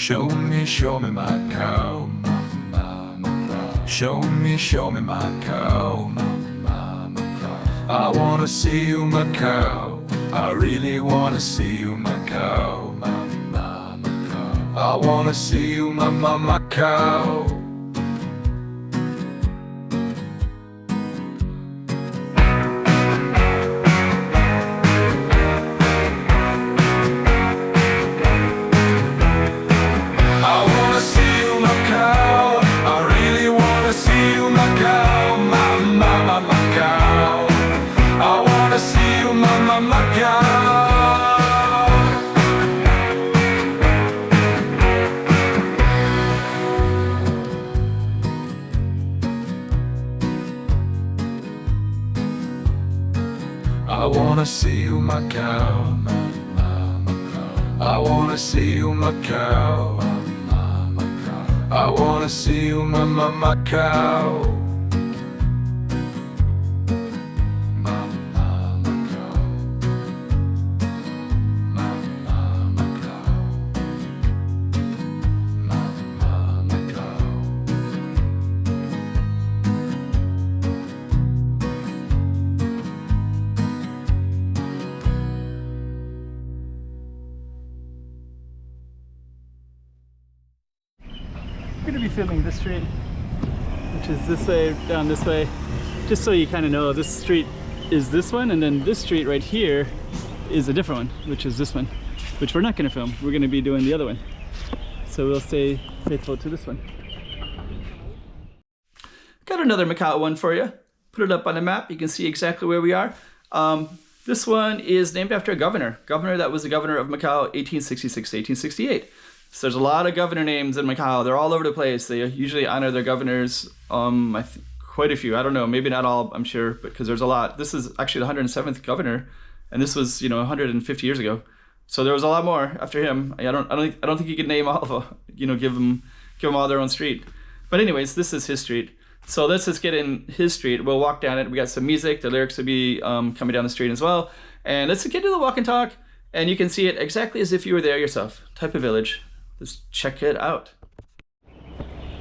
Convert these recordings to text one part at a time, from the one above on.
show me Macau. Show me Macau. I wanna see you Macau. I really wanna see you Macau. I wanna see you Macau. I wanna see you Macau. I wanna see you Macau. I wanna see you Macau. I'm going to be filming this street, which is this way, down this way, just so you kind of know this street is this one, and then this street right here is a different one, which is this one, which we're not going to film. We're going to be doing the other one, so we'll stay faithful to this one. Got another Macau one for you. Put it up on the map. You can see exactly where we are. This one is named after a governor that was the governor of Macau 1866 to 1868. So there's a lot of governor names in Macau. They're all over the place. They usually honor their governors. I think quite a few. I don't know, maybe not all, I'm sure, because there's a lot. This is actually the 107th governor, and this was, 150 years ago. So there was a lot more after him. I don't think you could name all of them. Give them all their own street. But anyways, this is his street. So let's just get in his street. We'll walk down it. We got some music. The lyrics will be coming down the street as well. And let's get to the walk and talk. And you can see it exactly as if you were there yourself. Type of village. Let's check it out.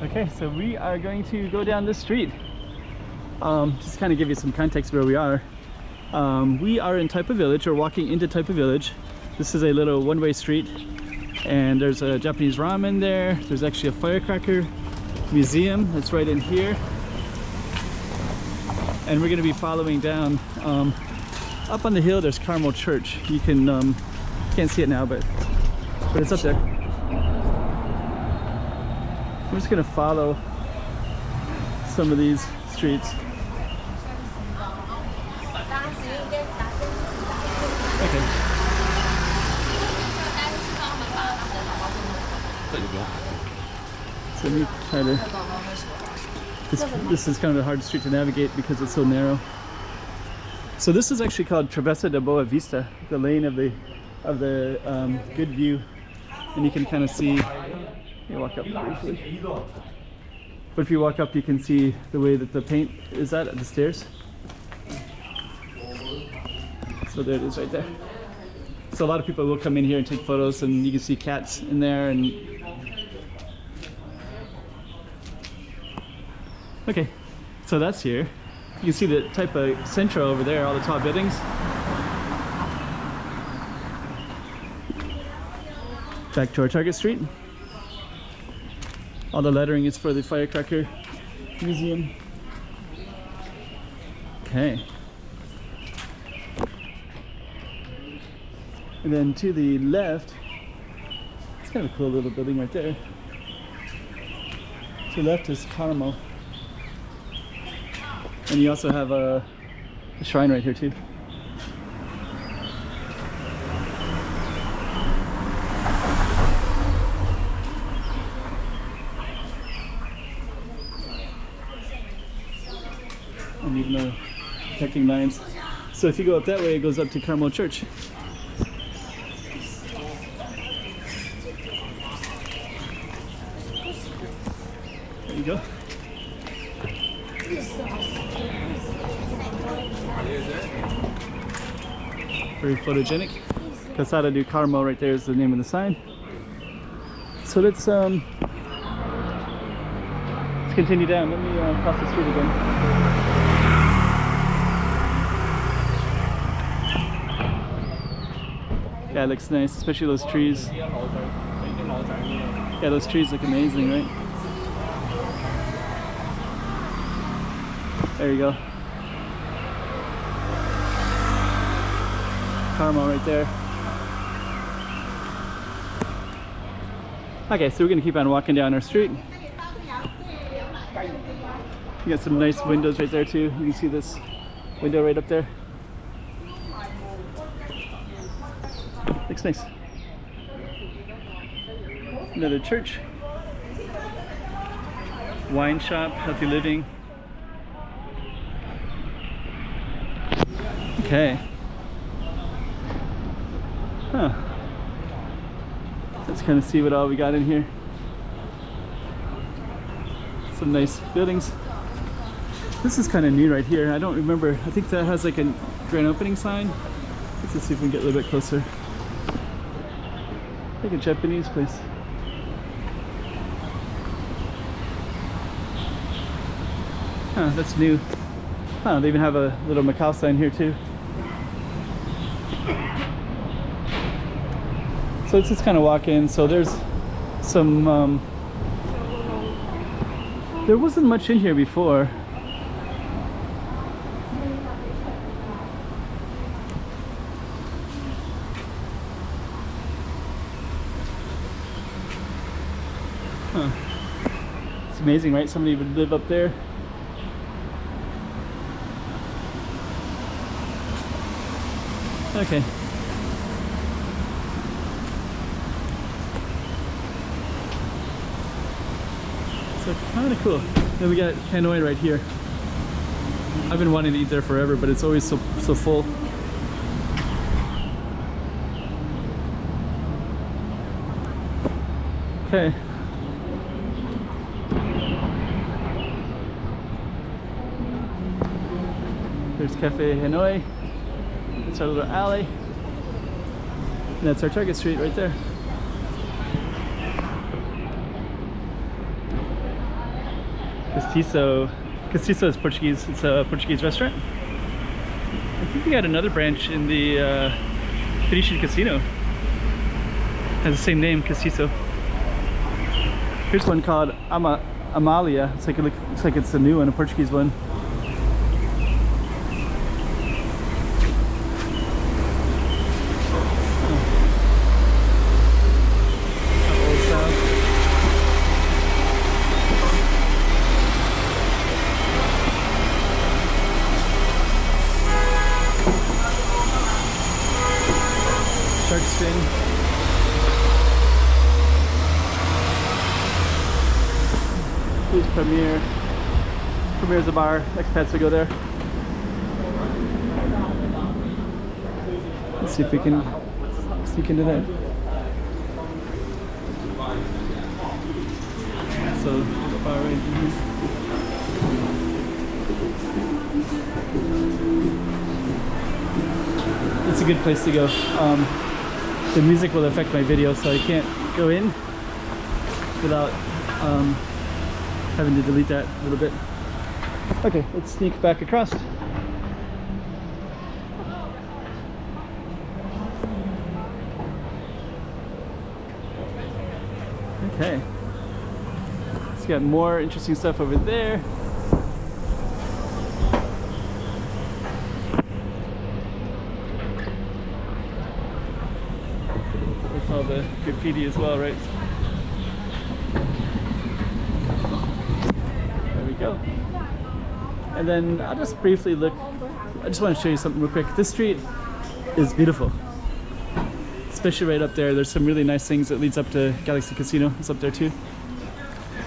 Okay, so we are going to go down this street. Just kind of give you some context where we are. We are in Taipa Village, or walking into Taipa Village. This is a little one-way street, and there's a Japanese ramen there. There's actually a firecracker museum that's right in here. And we're going to be following down. Up on the hill, there's Carmel Church. You can, can't see it now, but it's up there. I'm just going to follow some of these streets. Okay. So let me try to... This is kind of a hard street to navigate because it's so narrow. So this is actually called Travessa de Boa Vista, the lane of the good view, and you can kind of see. You walk up briefly. But if you walk up, you can see the way that the paint is at the stairs. So there it is right there. So a lot of people will come in here and take photos, and you can see cats in there. And okay, so that's here. You can see the type of Centro over there, all the tall buildings. Back to our target street. All the lettering is for the Firecracker Museum. Okay. And then to the left, it's kind of a cool little building right there. To the left is Carmel. And you also have a shrine right here too. And even though protecting lines. So if you go up that way, it goes up to Carmel Church. There you go. Very photogenic. Casada do Carmel right there is the name of the sign. So So let's continue down. Let me cross the street again. Yeah, it looks nice, especially those trees. Yeah, those trees look amazing, right? There you go. Carmel right there. Okay, so we're gonna keep on walking down our street. You got some nice windows right there too. You can see this window right up there. Looks nice. Another church. Wine shop, healthy living. Okay. Huh. Let's kind of see what all we got in here. Some nice buildings. This is kind of new right here. I don't remember. I think that has like a grand opening sign. Let's see if we can get a little bit closer. Like a Japanese place. Huh, that's new. Huh, they even have a little Macau sign here too. So let's just kind of walk in. So there's some, there wasn't much in here before. Huh. It's amazing, right? Somebody would live up there. Okay. So kind of cool. Then we got Hanoi right here. I've been wanting to eat there forever, but it's always so full. Okay. There's Cafe Hanoi. That's our little alley. And that's our Target Street right there. Castiço is Portuguese. It's a Portuguese restaurant. I think we got another branch in the Venetian Casino. Has the same name, Castiço. Here's one called Amalia. It's like looks like it's a new one, a Portuguese one. Shark fin. Here's Premier. Premier's a bar. Expats will go there. Let's see if we can sneak into that. So, the bar right here. It's a good place to go. The music will affect my video, so I can't go in without having to delete that a little bit. Okay, let's sneak back across. Okay. It's got more interesting stuff over there. All the graffiti as well, right? There we go. And then I'll just briefly look. I just want to show you something real quick. This street is beautiful, especially right up there. There's some really nice things that leads up to Galaxy Casino. It's up there too.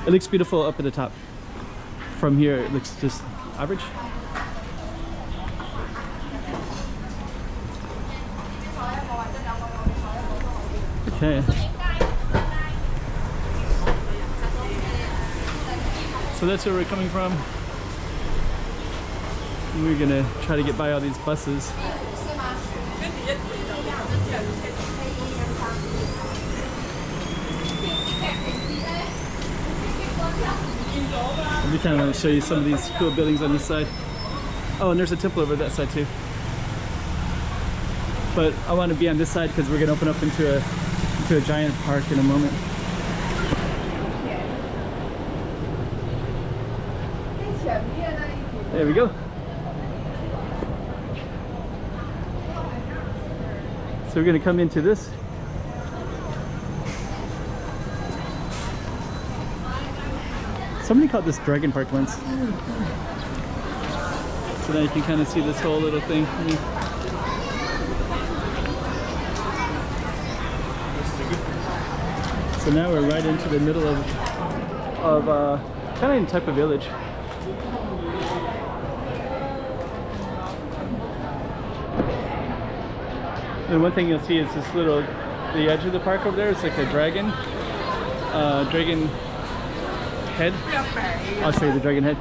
It looks beautiful up at the top. From here, it looks just average. Okay. So that's where we're coming from. We're gonna try to get by all these buses. We kind of want to show you some of these cool buildings on this side. Oh, and there's a temple over that side too. But I want to be on this side because we're going to open up into a giant park in a moment. There we go. So we're going to come into this. Somebody called this Dragon Park once. So now you can kind of see this whole little thing. So now we're right into the middle of kind of in type of village. And one thing you'll see is this little, the edge of the park over there is like a dragon head. I'll show you the dragon head.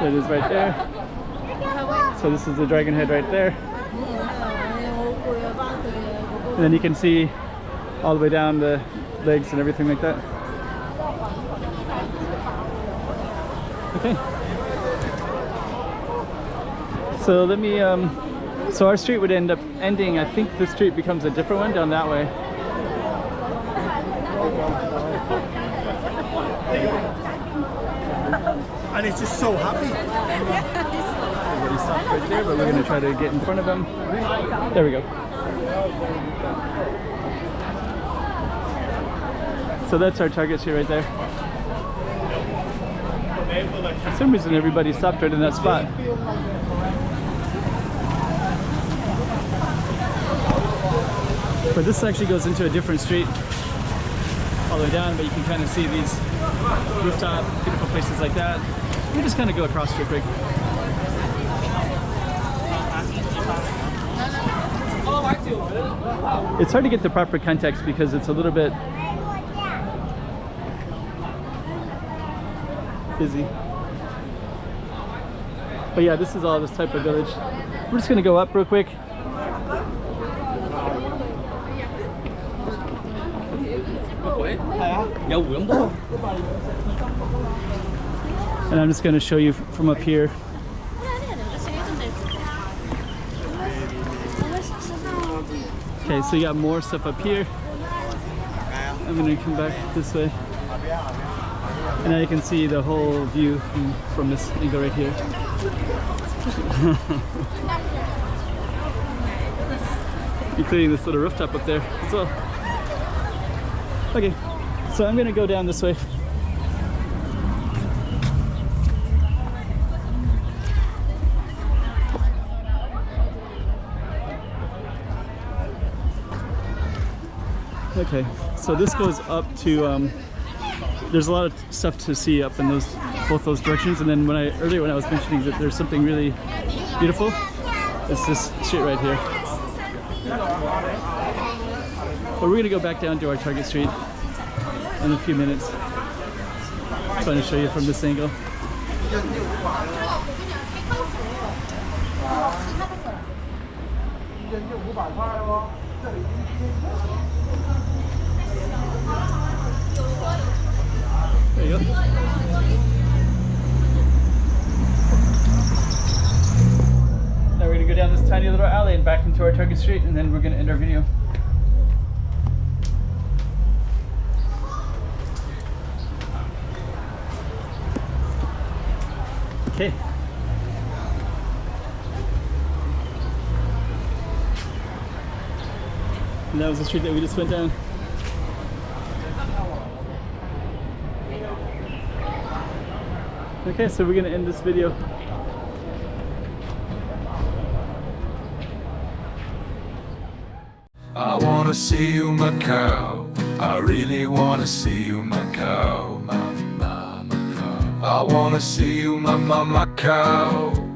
There it is right there. So this is the dragon head right there. And then you can see all the way down the legs and everything like that. Okay. So let me, so our street would end up ending, I think the street becomes a different one down that way. And it's just so happy. Everybody stopped right there, but we're going to try to get in front of them. There we go. So that's our target street right there. For some reason everybody stopped right in that spot. But this actually goes into a different street all the way down, but you can kind of see these rooftop, beautiful places like that. We just kind of go across real quick. It's hard to get the proper context because it's a little bit busy. But yeah, this is all this type of village. We're just gonna go up real quick. And I'm just gonna show you from up here. Okay, so you got more stuff up here. I'm gonna come back this way. And now you can see the whole view from this angle right here. Including this little rooftop up there as well. Okay, so I'm gonna go down this way. Okay, so this goes up to, there's a lot of stuff to see up in both those directions. And then earlier when I was mentioning that there's something really beautiful, it's this street right here. But we're gonna go back down to our target street in a few minutes. I'm trying to show you from this angle. There you go. Now we're gonna go down this tiny little alley and back into our target street, and then we're gonna end our video. Okay. And that was the street that we just went down. Okay, so we're gonna end this video. I wanna see you, Macau. I really wanna see you, Macau. Macau. I wanna see you, Macau.